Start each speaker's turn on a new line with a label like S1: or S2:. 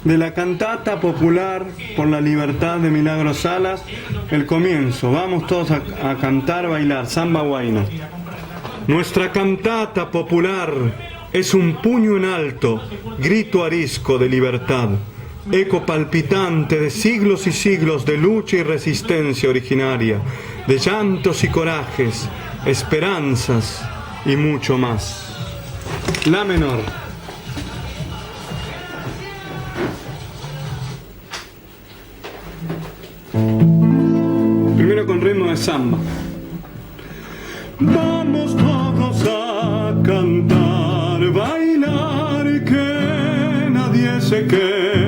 S1: de la cantata popular por la libertad de Milagros Salas, el comienzo. Vamos todos a cantar, bailar, samba huayno. Nuestra cantata popular es un puño en alto, grito arisco de libertad, eco palpitante de siglos y siglos de lucha y resistencia originaria, de llantos y corajes, esperanzas y mucho más. La menor. Primero con ritmo de samba. Vamos todos a cantar, bailar, que nadie se quede